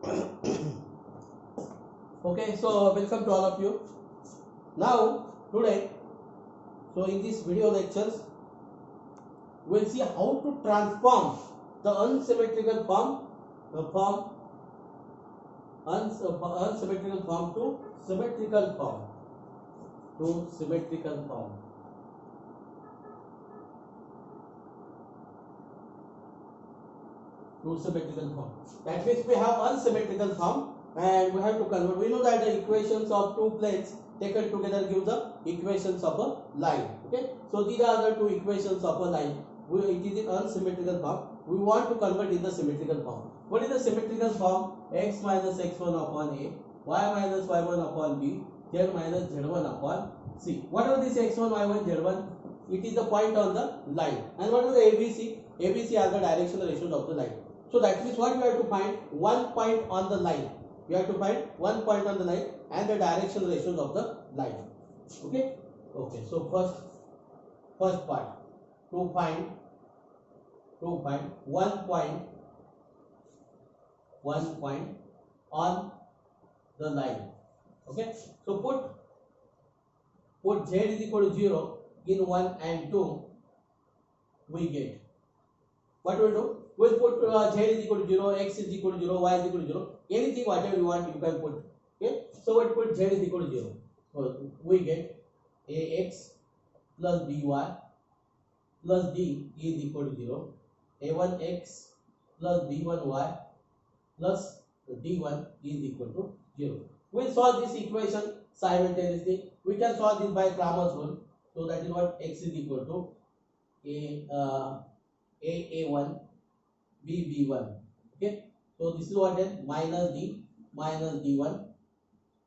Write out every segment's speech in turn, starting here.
Okay, so welcome to all of you. Now, today, so in this video lectures, we'll see how to transform the unsymmetrical form, unsymmetrical form to symmetrical form, to symmetrical form. To symmetrical form. That means we have unsymmetrical form and we have to convert. We know that the equations of two planes taken together give the equations of a line. Okay, so these are the two equations of a line. It is in unsymmetrical form. We want to convert in the symmetrical form. What is the symmetrical form? X minus x1 upon a, y minus y1 upon b, z minus z1 upon c. What are these x1, y1, z1? It is the point on the line. And what is the ABC? ABC are the directional ratios of the line. So that means what we have to find? One point on the line. We have to find one point on the line and the directional ratios of the line. Okay. Okay. So first part, to find one point on the line. Okay. So put z is equal to 0 in 1 and 2. We get what we will do. We'll put z is equal to 0, x is equal to 0, y is equal to 0. Anything whatever you want you can put. Okay. So we'll put z is equal to 0. So we get ax plus by plus d is equal to 0. a1x plus b1y plus d1 is equal to 0. We'll solve this equation simultaneously. We can solve this by Cramer's rule. So that is what x is equal to a1 b1. Okay, so this is what then minus d1,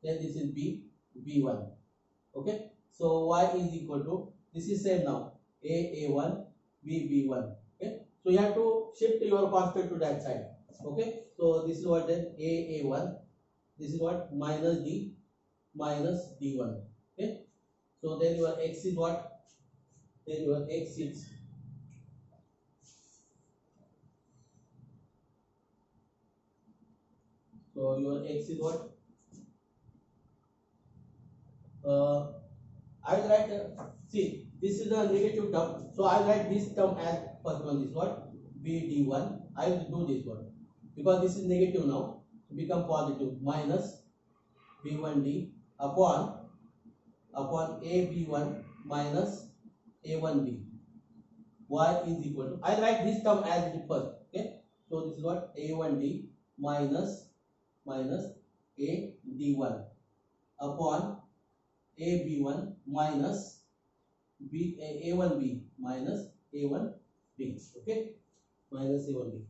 then this is b1. Okay, so y is equal to, this is same now, a1 b1. Okay, so you have to shift your constant to that side. Okay, so this is what then a1, this is what minus d1. Okay, so then your x is what, then your x is so your x is what? I will write. See, this is a negative term, so I will write this term as first one. This what? bd1. I will do this one because this is negative now. Become positive. Minus b1d upon ab1 minus a1b. Y is equal to. I will write this term as the first. Okay. So this is what? a1d minus a d1 upon ab1 minus a1b minus a1b. Okay, minus a1b.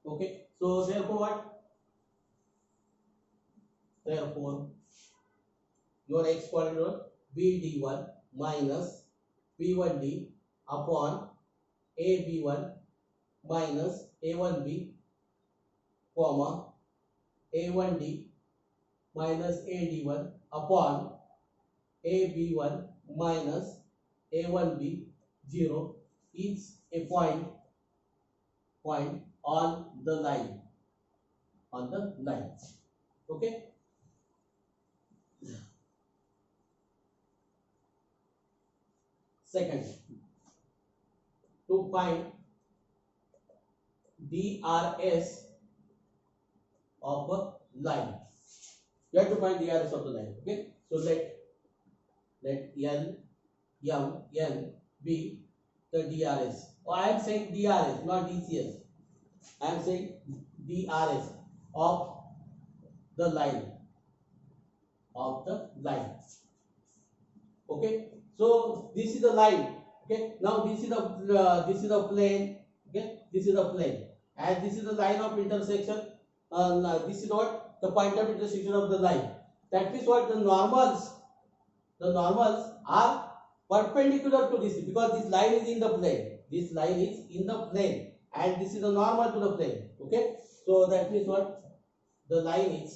Okay, so therefore what? Therefore your x coordinate bd1 minus b1d upon ab1 minus a1b comma a1d minus ad1 upon ab1 minus a1b 0 is a point on the line, okay. Second, to find DRS of a line. You have to find DRS of the line. Okay. So let L, M, N be the DRS. Or I am saying DRS, not DCS. I am saying DRS of the line. Okay. So this is the line. Okay. Now this is the plane. Okay. This is the plane, and this is the line of intersection. This is what the point of intersection of the line. That means what the normals are perpendicular to this because this line is in the plane. This line is in the plane, and this is the normal to the plane. Okay, so that means what the line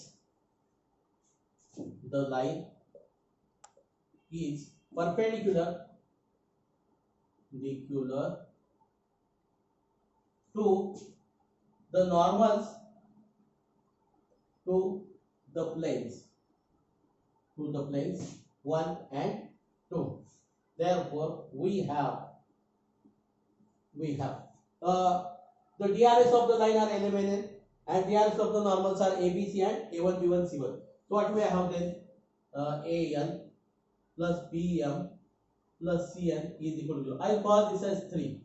is perpendicular to the normals to the planes 1 and 2. Therefore, we have the DRS of the line are LMNN and DRS of the normals are ABC and A1, B1, C1. So what we have then? AN plus BM plus Cn is equal to 0. I will call this as 3.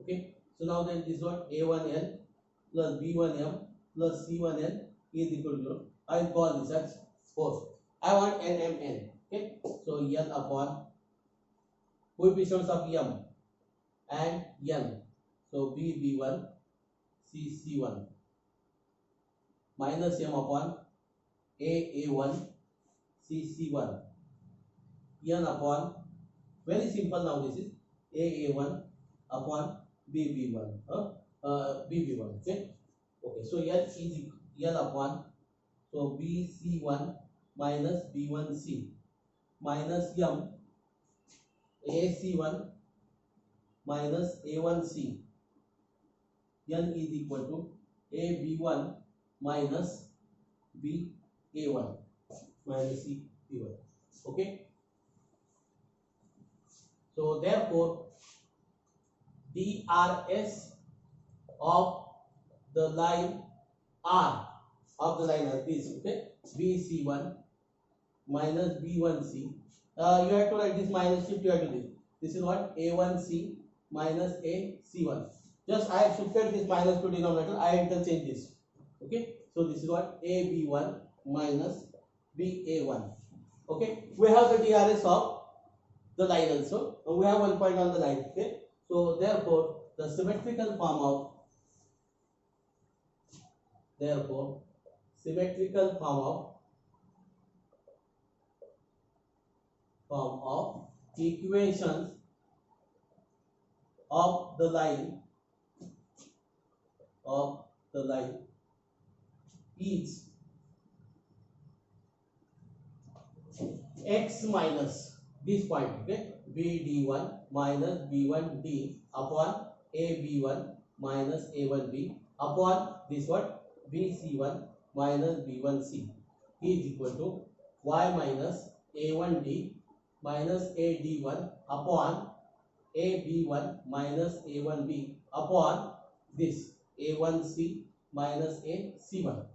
Okay. So now then this one A1N plus B1M plus C1N is equal to 0. I will call this as 4. I want NMN. Okay. So N upon coefficients of M and N. So B1 C1 minus M upon A1 C1 N upon, very simple now, this is A1 upon BB1 BB1. Okay. So N upon, so BC1 minus B1C minus M AC1 minus A1C. N is equal to AB1 minus BA1 minus CB1. Okay. So therefore, DRS of the line R is, okay, BC1 minus B1C. You have to write this minus shift, you have to do this. This is what? A1C minus AC1. Just I have shifted this minus to denominator. I interchange this. Okay. So this is what? AB1 minus BA1. Okay. We have the DRS of the line also. And we have one point on the line. Okay. So therefore, the symmetrical form of equations of the line is x minus this point, okay, BD1 minus B1D upon AB1 minus A1B upon this what? BC1 minus B1C is equal to y minus A1D minus AD1 upon AB1 minus A1B upon this A1C minus AC1.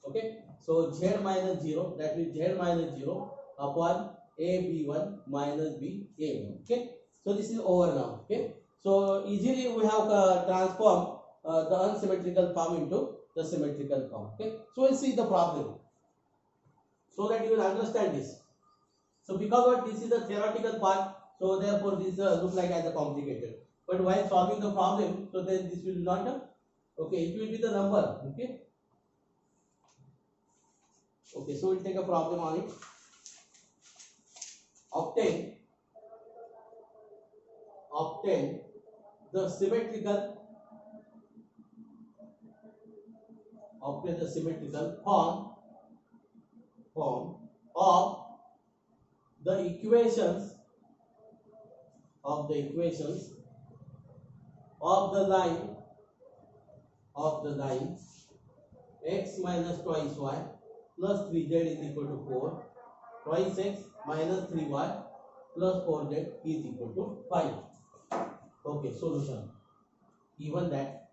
Okay. So Z minus 0, that means Z minus 0 upon AB1 minus BA1. Okay. So this is over now. Okay. So easily we have transformed the unsymmetrical form into the symmetrical form. Okay. So we'll see the problem so that you will understand this. So because what, this is the theoretical part, so therefore this looks like as a complicated. But while solving the problem, so then this will not, okay, it will be the number. Okay. Okay, so we'll take a problem on it. Obtain the symmetrical form of the equations of the line x minus twice y plus 3z is equal to 4, twice x minus 3y plus 4z is equal to 5. Okay, solution. Given that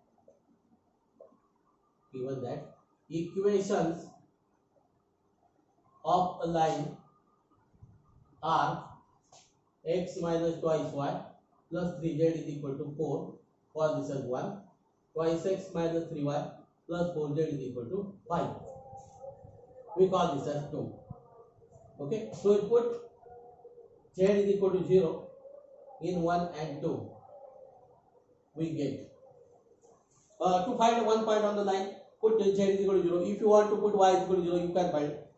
equations of a line are x minus twice y plus 3z is equal to 4, for this is 1, twice x minus 3y plus 4z is equal to 5. We call this as 2. Okay, so we put z is equal to 0 in 1 and 2. We get to find one point on the line, put z is equal to 0. If you want to put y is equal to 0,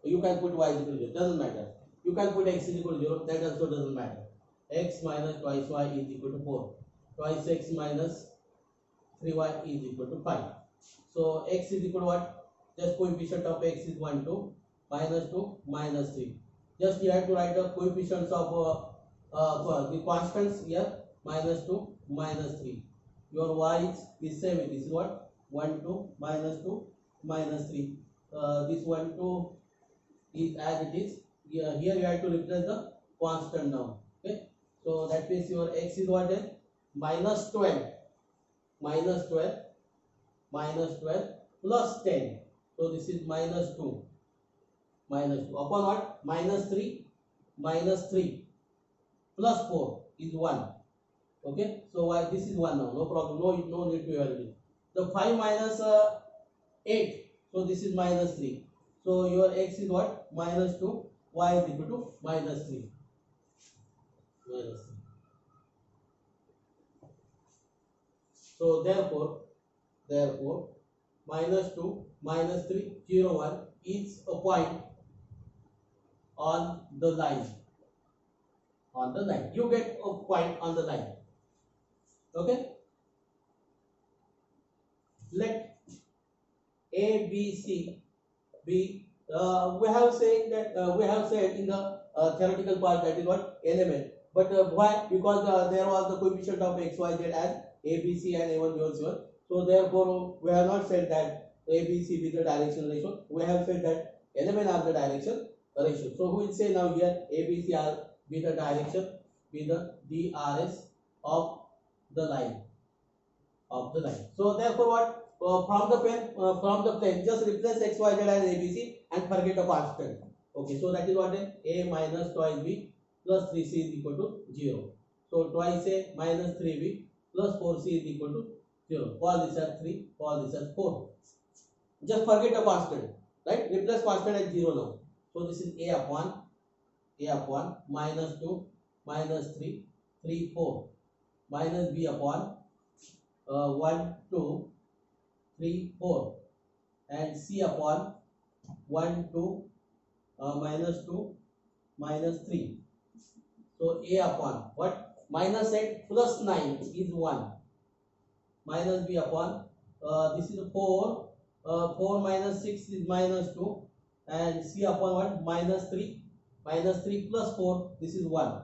you can put y is equal to 0, doesn't matter. You can put x is equal to 0, that also doesn't matter. X minus twice y is equal to 4, twice x minus 3y is equal to 5. So x is equal to what? Just coefficient of x is 1, 2, minus 2, minus 3. Just you have to write the coefficients of the constants here. minus 2, minus 3. Your y is same. This is what? 1, 2, minus 2, minus 3. This 1, 2 is as it is. Here you have to replace the constant now. Okay. So that means your x is what then? Minus 12. Minus 12. Minus 12 plus 10. So this is minus 2. Minus 2. Upon what? Minus 3. Minus 3. Plus 4 is 1. Okay, so why this is 1 now, no problem, no need to evaluate. The 5 minus 8, so this is minus 3. So your x is what? Minus 2, y is equal to minus 3. Minus 3. So therefore, minus 2, minus 3, 0, 1 is a point on the line. On the line. You get a point on the line. Okay, let A, B, C be. We have said that we have said in the theoretical part that is what element. But why? Because there was the coefficient of x, y, z as A, B, C and A1, B1, C1. So therefore, we have not said that A, B, C be the direction ratio. We have said that element are the direction ratio. So we will say now here A, B, C are be the direction, be the DRS of the line. So therefore what? From the plane, just replace x, y, z as ABC and forget a constant. Okay, so that is what then a minus twice b plus 3c is equal to 0. So twice a minus 3b plus 4c is equal to 0. Call this as 3, call this as 4. Just forget a constant, right? Replace constant at 0 now. So this is a upon minus 2 minus 3, 3, 4 minus b upon 1, 2, 3, 4 and c upon 1, 2, minus 2, minus 3. So a upon what? Minus 8 plus 9 is 1. Minus b upon this is 4. 4 minus 6 is minus 2 and c upon what? Minus 3. Minus 3 plus 4, this is 1.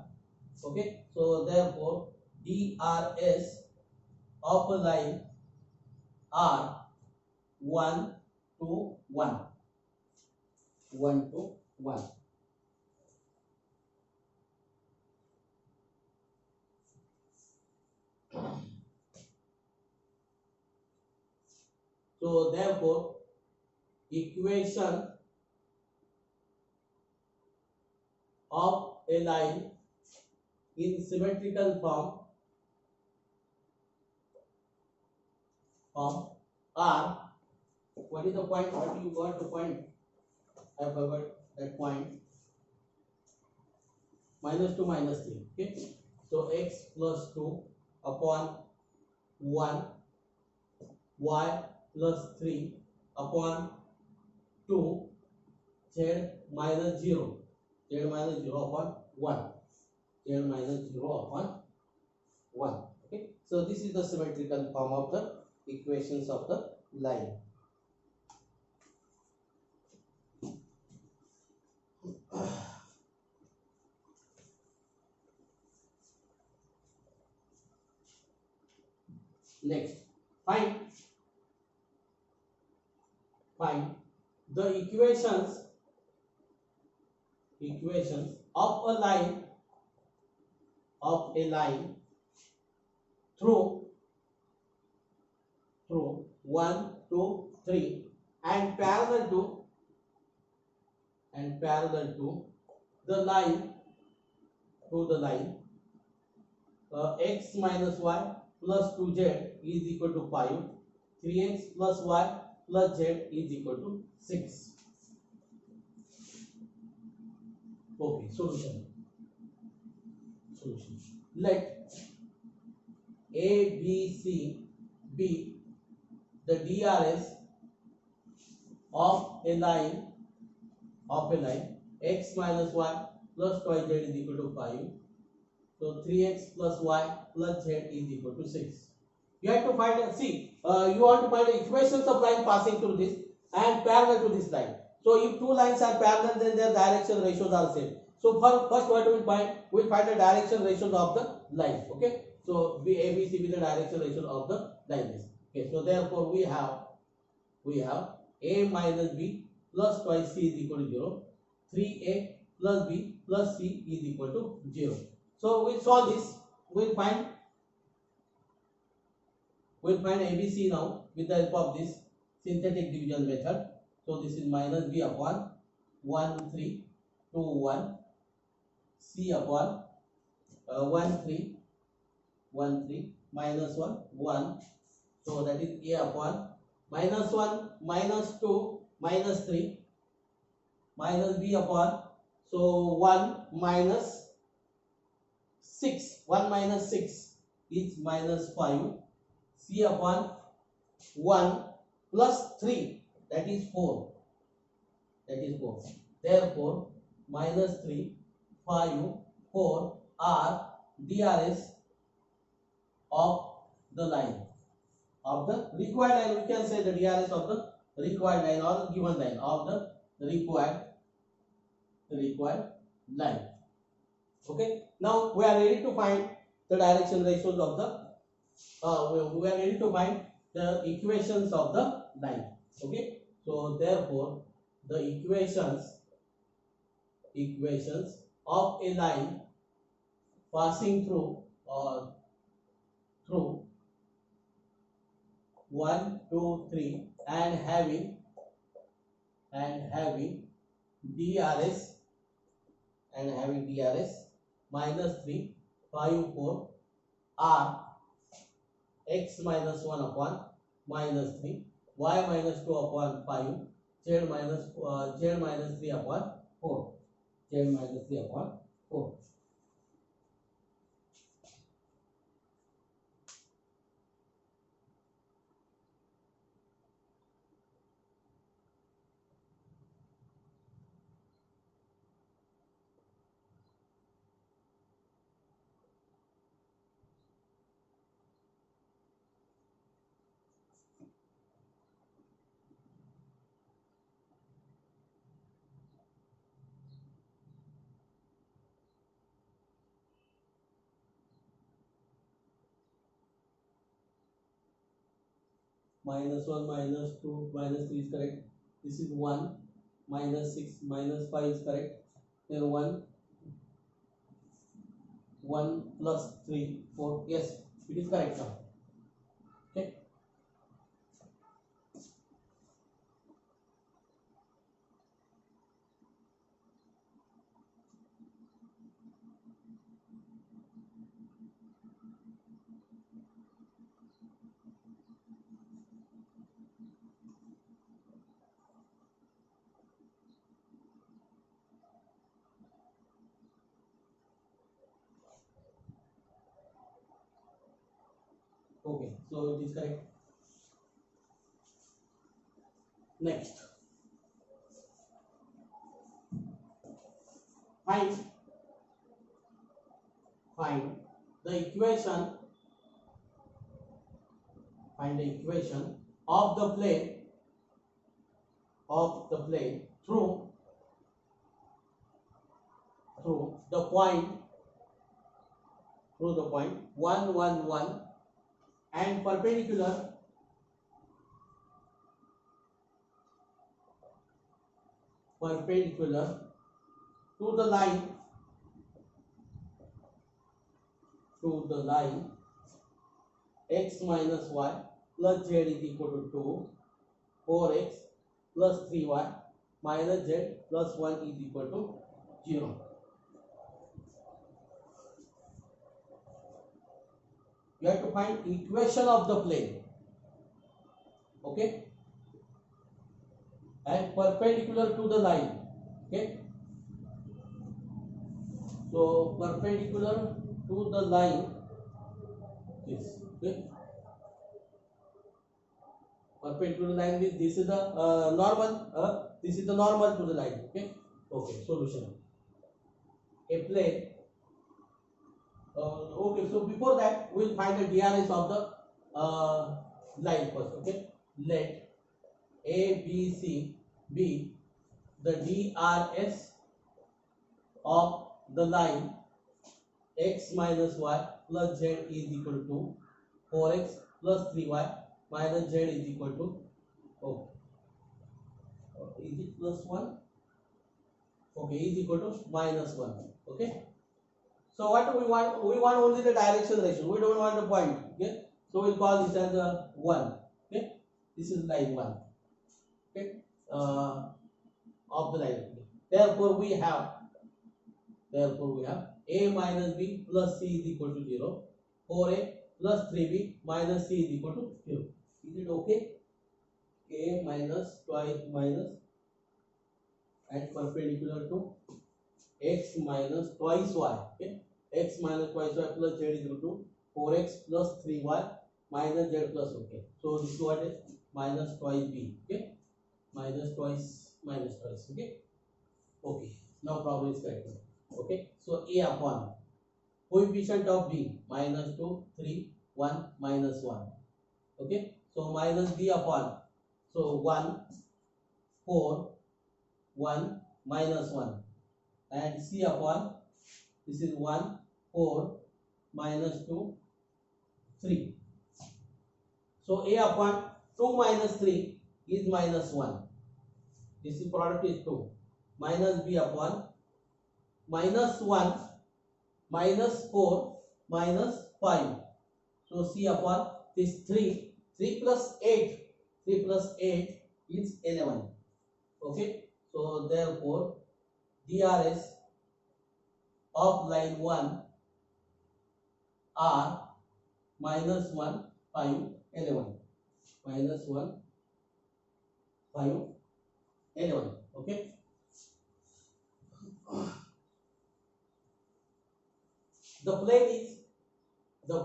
Okay, so therefore DRS of a line are 1 to 1. 1 to 1. So therefore equation of a line in symmetrical form are, what is the point? What you got the point? I forgot that point. Minus 2 minus 3. Okay, so x plus 2 upon 1, y plus 3 upon 2, z minus 0. Z minus 0 upon 1. Z minus 0 upon 1. Okay, so this is the symmetrical form of the equations of the line. Next, find the equations of a line through 1, 2, 3 and parallel to the line x minus y plus 2z is equal to 5, 3x plus y plus z is equal to 6. Okay, solution. Let A, B, C be the DRS of a line x minus y plus twice z is equal to 5. So 3x plus y plus z is equal to 6. You have to find you want to find the equations of line passing through this and parallel to this line. So if two lines are parallel, then their direction ratios are same. So for first what we'll find the direction ratios of the line. Okay. So ABC with the direction ratio of the line is. Okay. So therefore we have A minus B plus twice C is equal to 0. 3A plus B plus C is equal to 0. So we'll solve this. We'll find ABC now with the help of this synthetic division method. So this is minus B upon 1 3 2 1 C upon 1 3 1 3 minus 1 1. So that is A upon minus 1 minus 2 minus 3 minus B upon, so 1 minus 6, 1 minus 6 is minus 5, C upon 1 plus 3, that is 4, therefore minus 3 5 4 are DRS of the line, of the required line. We can say the DRS of the required line or given line of the required line. Okay, now we are ready to find the direction ratios of the we are ready to find the equations of the line. Okay, so therefore the equations of a line passing through 1 2 3 and having DRS minus 3 5 4 are x minus 1 upon minus 3, y minus 2 upon 5, z minus 3 upon 4, minus 1 minus 2 minus 3 is correct. This is 1 minus 6 minus 5 is correct. Then 1 plus 3 4, yes, it is correct now. Okay. Okay, so it is correct. Next, find the equation of the plane through the point 1 1 1 and perpendicular to the line x minus y plus z is equal to 2, 4x plus 3y minus z plus 1 is equal to 0. You have to find equation of the plane, okay, and perpendicular to the line. Okay, so perpendicular to the line is, okay, perpendicular line means this is the normal to the line. Okay, solution, a plane. Okay, so before that we'll find the DRS of the line first. Okay, let A B C be the DRS of the line x minus y plus z is equal to 4x plus 3y minus z is equal to, oh, is it plus 1? Okay, is equal to minus 1. Okay. So what do we want? We want only the direction ratio. We don't want the point. Okay. So we'll call this as a 1. Okay. This is line 1. Okay. Of the line. Therefore we have a minus b plus c is equal to 0. 4a plus 3b minus c is equal to 0. Is it okay? A minus twice minus and perpendicular to x minus twice y. Okay. X minus twice y plus z is equal to 4x plus 3y minus z plus, okay. So this is what is minus twice b. Okay. Minus twice minus twice. Okay. Okay. Now problem is correct. Okay. So a upon coefficient of b minus 2, 3, 1, minus 1. Okay. So minus b upon, so 1, 4, 1, minus 1. And c upon, this is 1, 4, minus 2, 3. So a upon 2 minus 3 is minus 1. This is product is 2. Minus b upon minus 1, minus 4, minus 5. So c upon this 3. 3 plus 8. 3 plus 8 is 11. Okay. So therefore DRS of line 1 are minus 1, 5, 11. Minus 1, 5, 11. Okay. The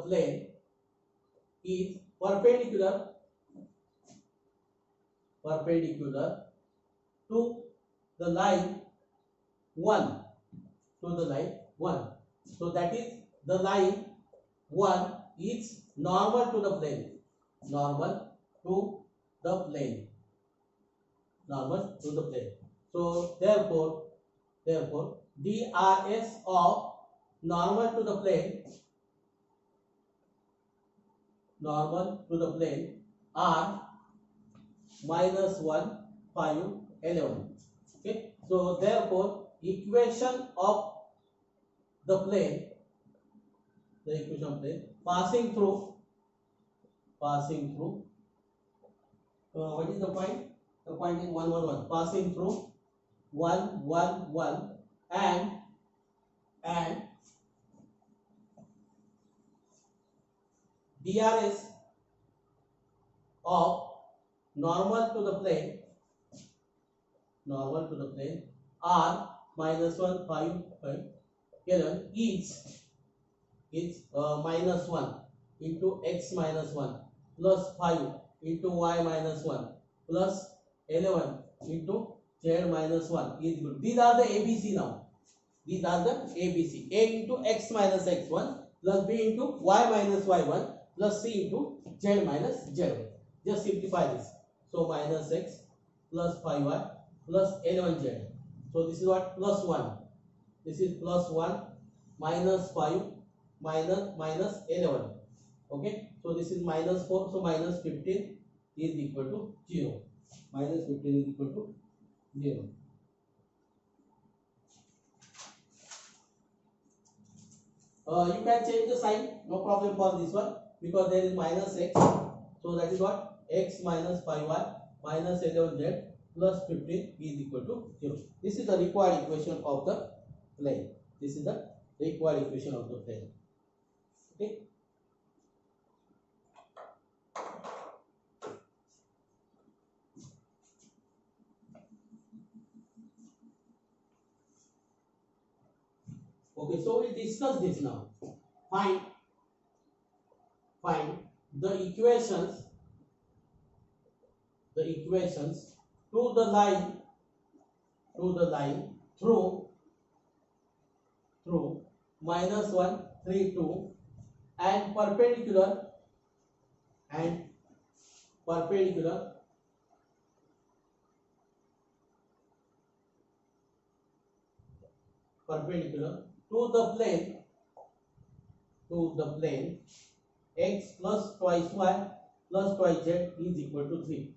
plane is perpendicular to the line 1, So that is the line 1 is normal to the plane. So therefore DRS of normal to the plane are minus 1, 5, 11. Okay. So therefore equation of the plane, passing through what is the point? The point is 1, 1, 1. Passing through 1, 1, 1 and DRS of normal to the plane are minus 1, 5, 11 each minus 1 into x minus 1 plus 5 into y minus 1 plus 11 into z minus 1 is equal. These are the ABC now. These are the ABC. A into x minus x1 plus b into y minus y1 plus c into z minus z1. Just simplify this. So minus x plus 5y plus 11z. So this is what? Plus 1. This is plus 1 minus 5 minus 11. Okay. So this is minus 4. So minus 15 is equal to 0. Minus 15 is equal to 0. You can change the sign, no problem for this one, because there is minus x. So that is what? X minus 5y minus 11z plus 15 is equal to 0. This is the required equation of the plane. Okay. Okay, so we'll discuss this now. Find the equations to the line through minus 1, 3, 2 and perpendicular perpendicular to the plane x plus twice y plus twice z is equal to 3.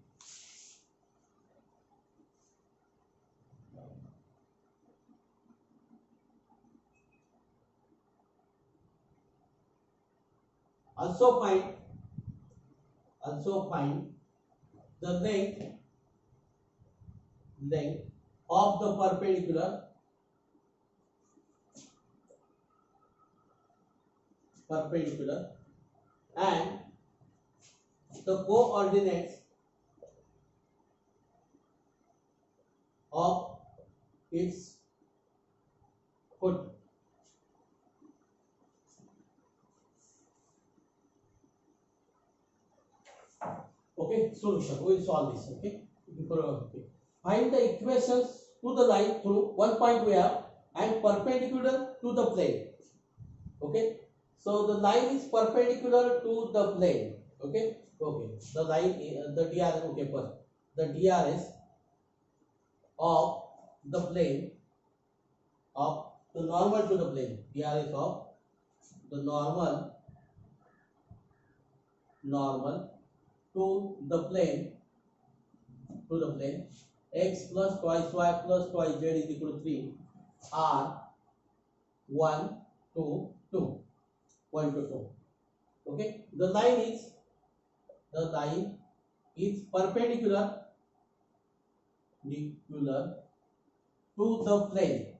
Also find the length of the perpendicular and the coordinates of its foot. Okay, solution. We will solve this. Okay. Find the equations to the line through one point we have and perpendicular to the plane. Okay. So the line is perpendicular to the plane. Okay. Okay. The line, the DRS. Okay. First, the DRS of the plane of the normal to the plane. DRS of the normal to the plane x plus twice y plus twice z is equal to 3 are 1 to 2. Okay, the line is perpendicular to the plane.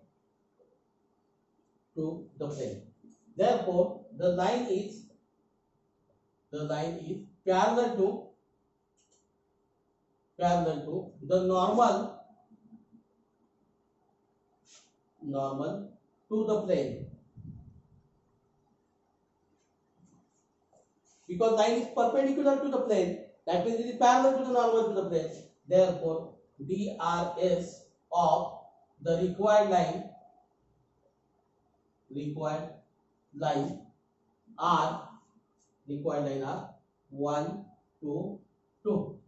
Therefore the line is parallel to the normal to the plane, because line is perpendicular to the plane, that means it is parallel to the normal to the plane. Therefore DRS of the required line are 1 to 2.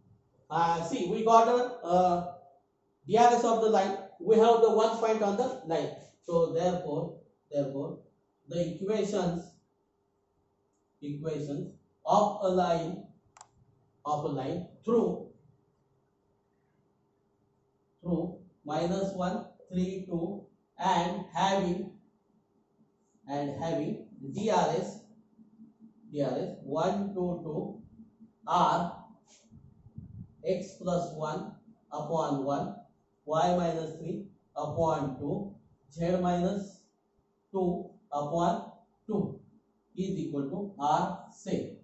See, we got a DRS of the line. We have the one point on the line. So therefore the equations of a line through -1, 3, 2 and having DRS 1 to 2 are x plus 1 upon 1, y minus 3 upon 2, z minus 2 upon 2 is equal to R same.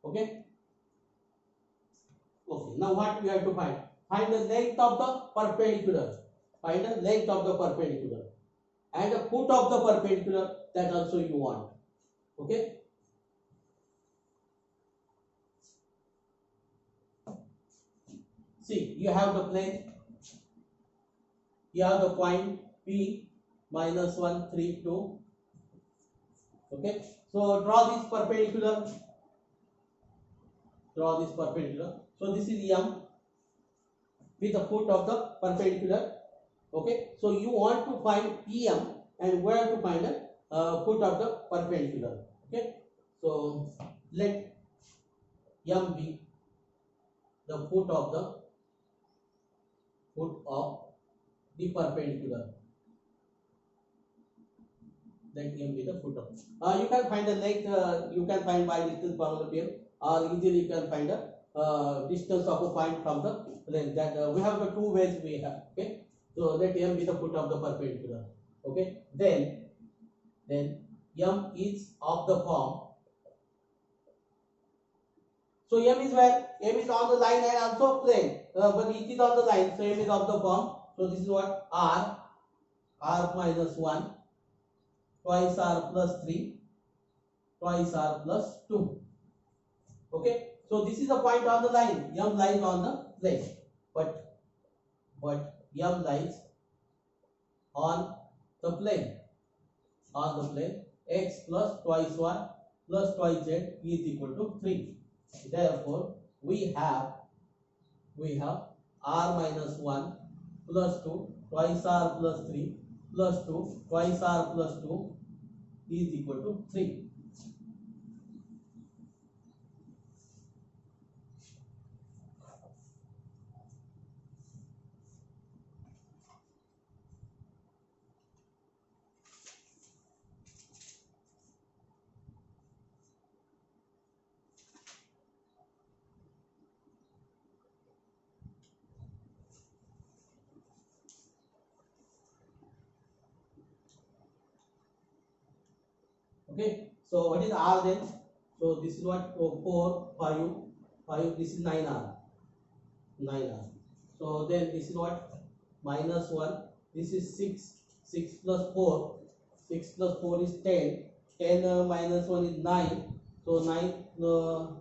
Okay. Okay. Now what we have to find? Find the length of the perpendicular. And the foot of the perpendicular, that also you want. Okay. See, you have the plane. You have the point P minus 1, 3, 2. Okay. So draw this perpendicular. So this is M with the foot of the perpendicular. Okay. So you want to find EM and where to find the foot of the perpendicular. Okay. So let M be the foot of the perpendicular. Let M be the foot of. You can find the length. You can find by distance polynomial, or easily you can find the distance of a point from the plane. That we have the two ways we have. Okay. So let M be the foot of the perpendicular. Okay. Then M is of the form. So M is where? M is on the line and also plane. But it is on the line. So M is of the form. So this is what? R minus 1. Twice R plus 3. Twice R plus 2. Okay. So this is the point on the line. M lies on the plane. But M lies on the plane. X plus twice y plus twice z is equal to 3. Therefore we have R minus 1 plus 2 twice r plus 3 plus 2 twice r plus 2 is equal to 3. Okay, so what is r then? So this is what, 4 5 5, this is 9r 9r. So then this is what, minus 1, this is 6 6 plus 4 6 plus 4 is 10 10 minus 1 is 9. So 9,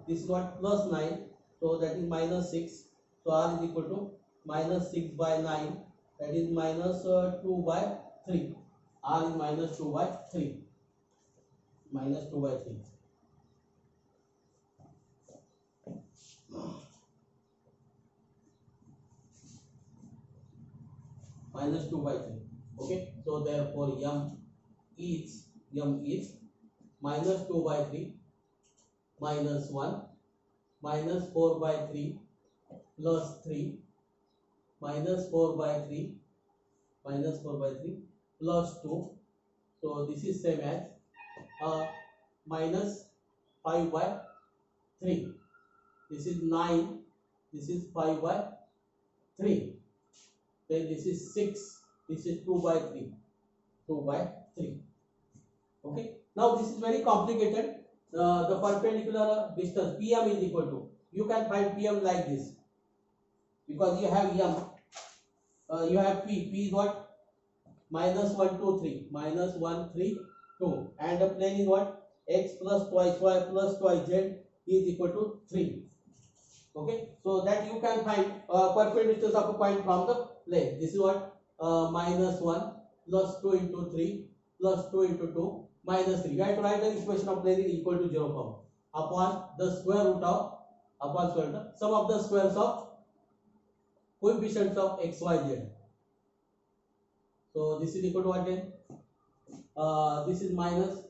this is what, plus 9, so that is minus 6. So r is equal to minus 6 by 9, that is minus 2 by 3. R is minus 2 by 3, minus 2 by 3. Minus 2 by 3. Okay, so therefore m is minus 2 by 3 minus 1 minus 4 by 3 plus 3 minus 4 by 3 minus 4 by 3 plus 2. So this is same as minus 5 by 3. This is 9, this is 5 by 3. Then this is 6, this is 2 by 3, 2 by 3. Okay, now this is very complicated. The perpendicular distance pm is equal to, you can find pm like this, because you have m, you have p is what, minus 1 2 3, minus 1 3 2, and the plane is what, x plus twice y plus twice z is equal to 3. Okay, so that you can find perpendicular distance of a point from the plane. This is what, minus 1 plus 2 into 3 plus 2 into 2 minus 3. You have to write the equation of plane is equal to 0 form upon the square root of sum of the squares of coefficients of x, y, z. So this is equal to what then? This is minus,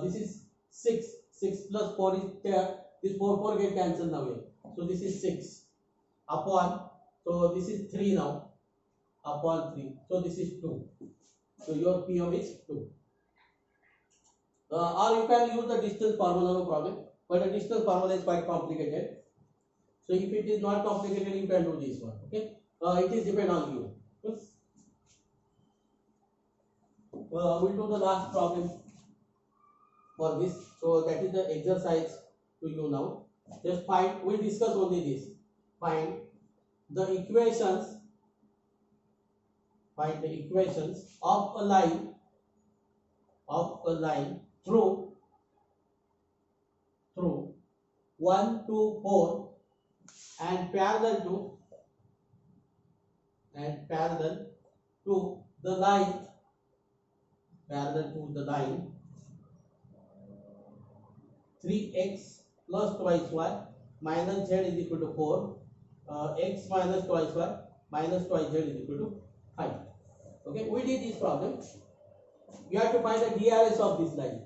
this is 6 6 plus 4 is there. This 4 get cancelled now here. So this is 6 upon, so this is 3 now, upon 3. So this is 2. So your pm is 2. Or you can use the distance formula, no problem. But the distance formula is quite complicated. So if it is not complicated, you can do this one. Okay, it is depend on you. Yes. We'll do the last problem for this. So that is the exercise to you now. Just find, we'll discuss only this. Find the equations of a line through 1 to 4 and parallel to the line 3x plus twice y minus z is equal to 4, x minus twice y minus twice z is equal to 5. Okay, we did this problem. You have to find the DRS of this line.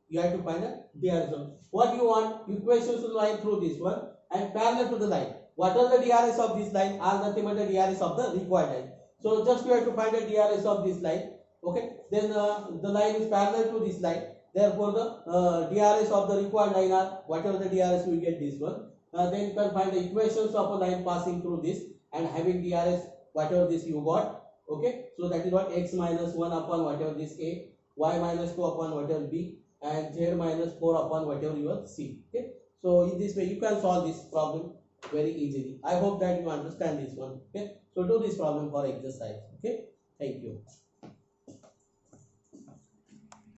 You have to find the DRS of what you want. Equations to line through this one and parallel to the line. What are the DRS of this line? Are nothing but the DRS of the required line. So just you have to find the DRS of this line. Okay, then the line is parallel to this line. Therefore, the DRS of the required line are whatever the DRS we get this one. Then you can find the equations of a line passing through this and having DRS whatever this you got. Okay, so that is what, x minus 1 upon whatever this a, y minus 2 upon whatever b, and z minus 4 upon whatever your c. Okay, so in this way you can solve this problem very easily. I hope that you understand this one. Okay, so do this problem for exercise. Okay, thank you.